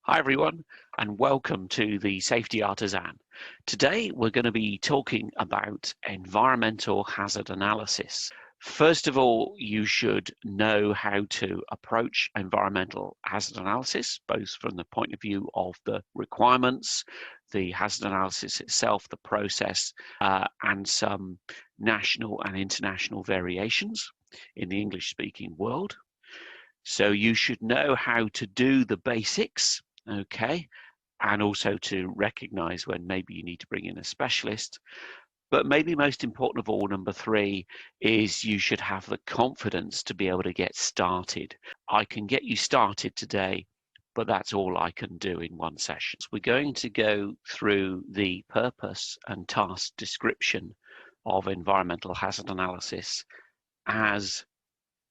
Hi everyone, and welcome to the Safety Artisan. Today we're going to be talking about environmental hazard analysis. First of all, you should know how to approach environmental hazard analysis, both from the point of view of the requirements, the hazard analysis itself, the process, and some national and international variations in the English-speaking world. So you should know how to do the basics, okay, and also to recognize when maybe you need to bring in a specialist. But maybe most important of all, number three, is you should have the confidence to be able to get started. I can get you started today, but that's all I can do in one session. So we're going to go through the purpose and task description of environmental hazard analysis as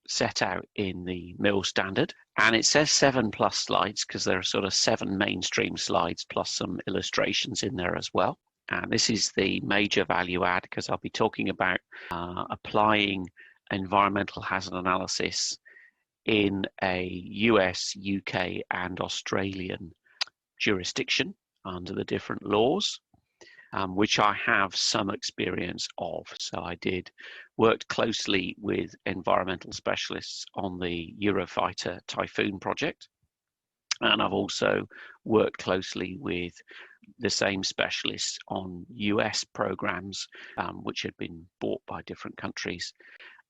set out in the MIL standard, and it says 7+ slides because there are sort of 7 mainstream slides plus some illustrations in there as well. And this is the major value add because I'll be talking about applying environmental hazard analysis in a US, UK and Australian jurisdiction under the different laws, which I have some experience of. So I worked closely with environmental specialists on the Eurofighter Typhoon project. And I've also worked closely with the same specialists on US programs, which had been bought by different countries.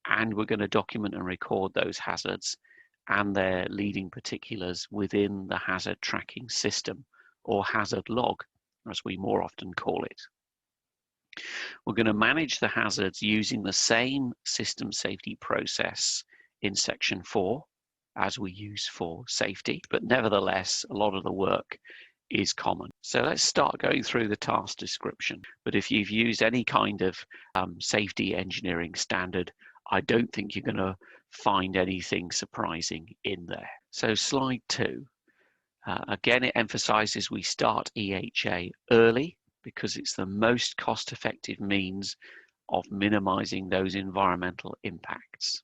And we're going to document and record those hazards and their leading particulars within the hazard tracking system, or hazard log, as we more often call it. We're going to manage the hazards using the same system safety process in section 4 as we use for safety, but nevertheless, a lot of the work is common. So let's start going through the task description. But if you've used any kind of safety engineering standard, I don't think you're going to find anything surprising in there. So slide 2. Again, it emphasizes we start EHA early because it's the most cost-effective means of minimizing those environmental impacts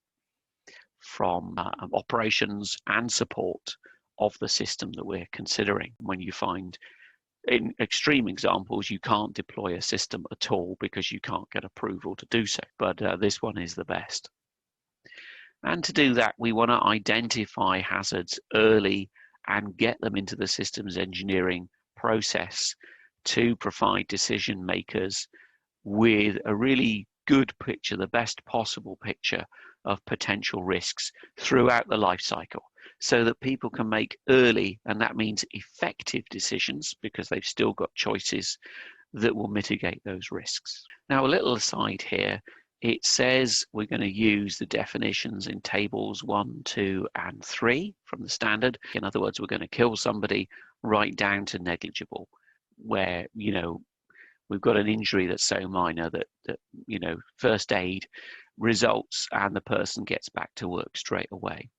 from operations and support of the system that we're considering. When you find, in extreme examples, you can't deploy a system at all because you can't get approval to do so, but this one is the best. And to do that, we want to identify hazards early and get them into the systems engineering process to provide decision makers with a really good picture, the best possible picture of potential risks throughout the life cycle, so that people can make early, and that means effective decisions because they've still got choices that will mitigate those risks. Now, a little aside here, it says we're going to use the definitions in tables 1, 2, and 3 from the standard. In other words, we're going to kill somebody right down to negligible, where, you know, we've got an injury that's so minor that you know, first aid results and the person gets back to work straight away.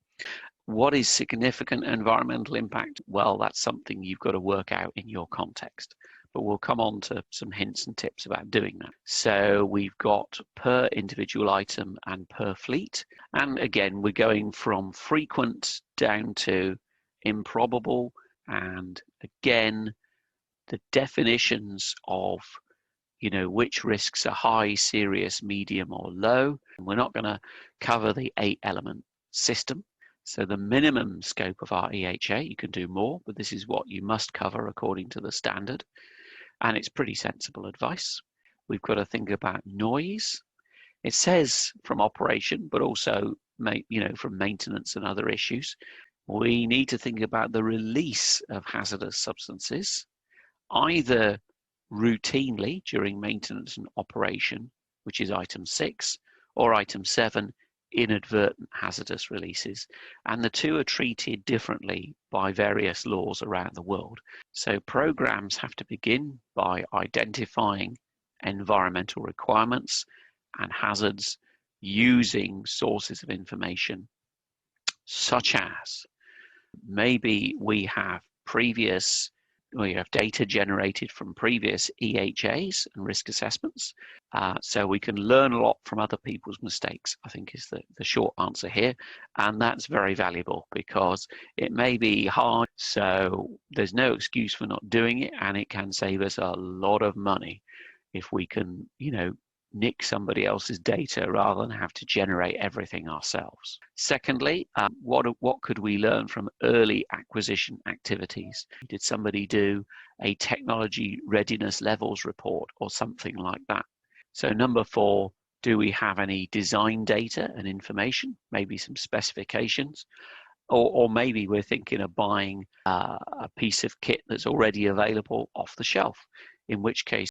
What is significant environmental impact? Well, that's something you've got to work out in your context, but we'll come on to some hints and tips about doing that. So we've got per individual item and per fleet. And again, we're going from frequent down to improbable. And again, the definitions of, you know, which risks are high, serious, medium, or low. And we're not going to cover the 8-element system. So the minimum scope of our EHA, you can do more, but this is what you must cover according to the standard. And it's pretty sensible advice. We've got to think about noise. It says from operation, but also, you know, from maintenance and other issues. We need to think about the release of hazardous substances, either routinely during maintenance and operation, which is item 6, or item 7, inadvertent hazardous releases. And the two are treated differently by various laws around the world. So programs have to begin by identifying environmental requirements and hazards using sources of information, such as maybe we have previous we have data generated from previous EHAs and risk assessments. So we can learn a lot from other people's mistakes, I think is the short answer here. And that's very valuable because it may be hard, so there's no excuse for not doing it, and it can save us a lot of money if we can, nick somebody else's data rather than have to generate everything ourselves. Secondly, what could we learn from early acquisition activities? Did somebody do a technology readiness levels report or something like that? So number 4, do we have any design data and information, maybe some specifications? Or maybe we're thinking of buying a piece of kit that's already available off the shelf, in which case,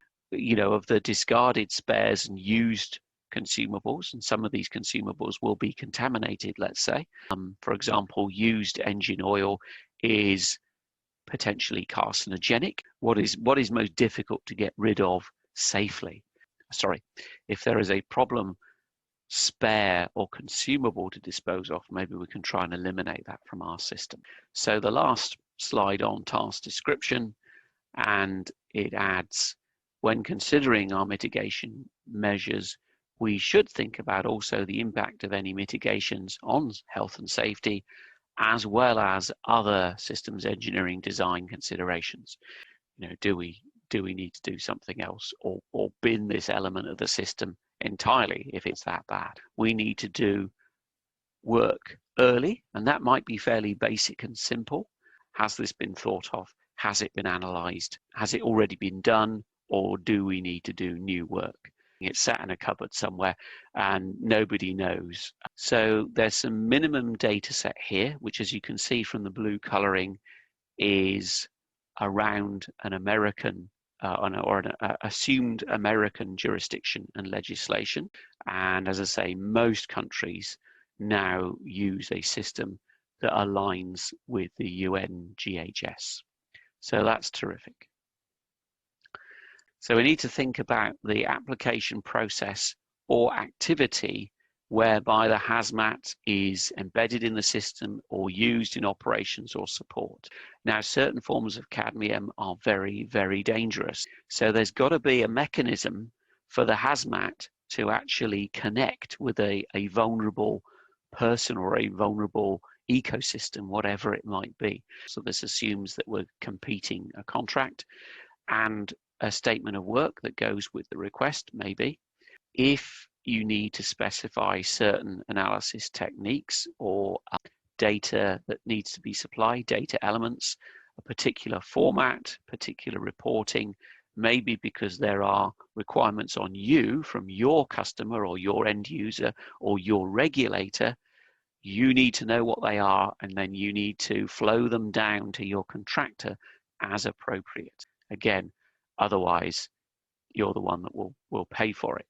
of the discarded spares and used consumables, and some of these consumables will be contaminated, let's say. For example, used engine oil is potentially carcinogenic. What is most difficult to get rid of safely? Sorry, if there is a problem spare or consumable to dispose of, maybe we can try and eliminate that from our system. So the last slide on task description, and it adds, when considering our mitigation measures, we should think about also the impact of any mitigations on health and safety, as well as other systems engineering design considerations. Do we need to do something else or bin this element of the system entirely if it's that bad? We need to do work early, and that might be fairly basic and simple. Has this been thought of? Has it been analysed? Has it already been done? Or do we need to do new work? It's sat in a cupboard somewhere and nobody knows. So there's some minimum data set here, which, as you can see from the blue colouring, is around an American or an assumed American jurisdiction and legislation. And as I say, most countries now use a system that aligns with the UN GHS. So that's terrific. So we need to think about the application process or activity whereby the hazmat is embedded in the system or used in operations or support. Now, certain forms of cadmium are very, very dangerous. So there's got to be a mechanism for the hazmat to actually connect with a vulnerable person or a vulnerable ecosystem, whatever it might be. So this assumes that we're competing a contract and a statement of work that goes with the request, maybe. If you need to specify certain analysis techniques or data that needs to be supplied, data elements, a particular format, particular reporting, maybe because there are requirements on you from your customer or your end user or your regulator, you need to know what they are, and then you need to flow them down to your contractor as appropriate. Again, otherwise, you're the one that will pay for it,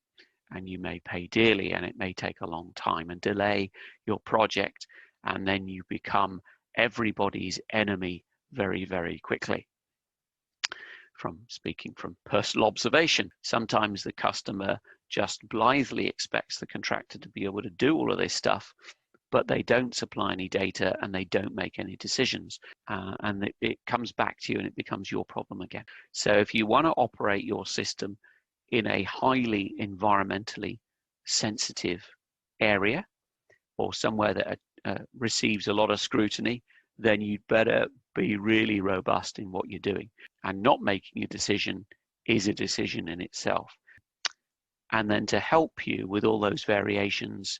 and you may pay dearly, and it may take a long time and delay your project, and then you become everybody's enemy very, very quickly. From speaking from personal observation, sometimes the customer just blithely expects the contractor to be able to do all of this stuff, but they don't supply any data and they don't make any decisions. And it comes back to you and it becomes your problem again. So if you want to operate your system in a highly environmentally sensitive area or somewhere that receives a lot of scrutiny, then you'd better be really robust in what you're doing. And not making a decision is a decision in itself. And then to help you with all those variations,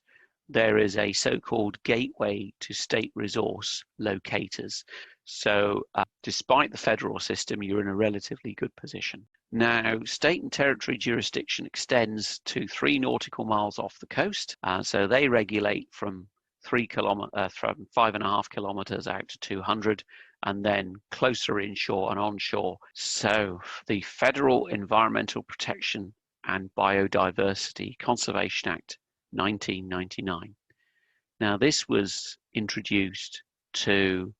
there is a so-called gateway to state resource locators. So despite the federal system, you're in a relatively good position. Now, state and territory jurisdiction extends to 3 nautical miles off the coast. So they regulate from 5.5 kilometers out to 200, and then closer inshore and onshore. So the Federal Environmental Protection and Biodiversity Conservation Act 1999. Now, this was introduced to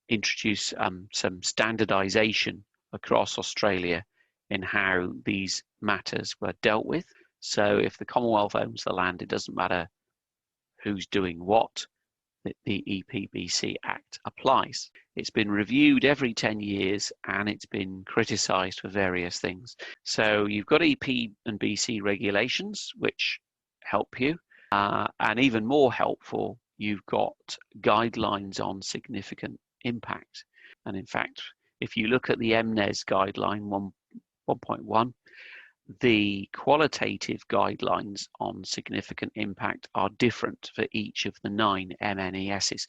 introduce some standardization across Australia in how these matters were dealt with. So if the Commonwealth owns the land, it doesn't matter who's doing what, that the EPBC Act applies. It's been reviewed every 10 years and it's been criticised for various things. So you've got EP and BC regulations, which help you, and even more helpful, you've got guidelines on significant impact. And in fact, if you look at the MNES guideline 1.1, the qualitative guidelines on significant impact are different for each of the 9 MNESs,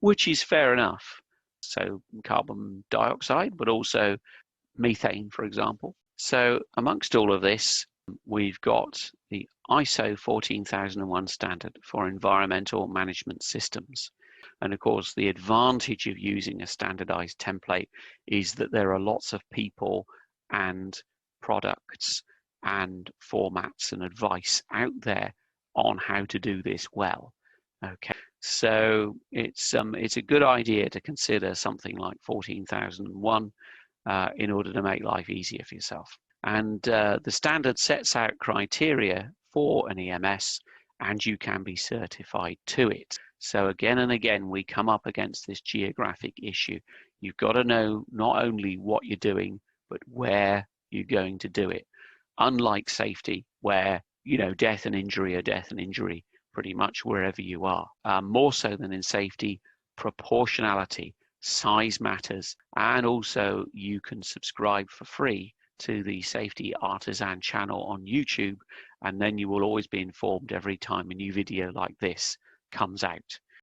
which is fair enough. So carbon dioxide, but also methane, for example. So amongst all of this, we've got the ISO 14001 standard for environmental management systems. And of course, the advantage of using a standardized template is that there are lots of people and products and formats and advice out there on how to do this well. Okay, so it's a good idea to consider something like 14001 in order to make life easier for yourself. And the standard sets out criteria for an EMS, and you can be certified to it. So again and again, we come up against this geographic issue. You've got to know not only what you're doing, but where you're going to do it. Unlike safety, where, you know, death and injury are death and injury pretty much wherever you are. More so than in safety, proportionality, size matters, and also you can subscribe for free to the Safety Artisan channel on YouTube, and then you will always be informed every time a new video like this comes out.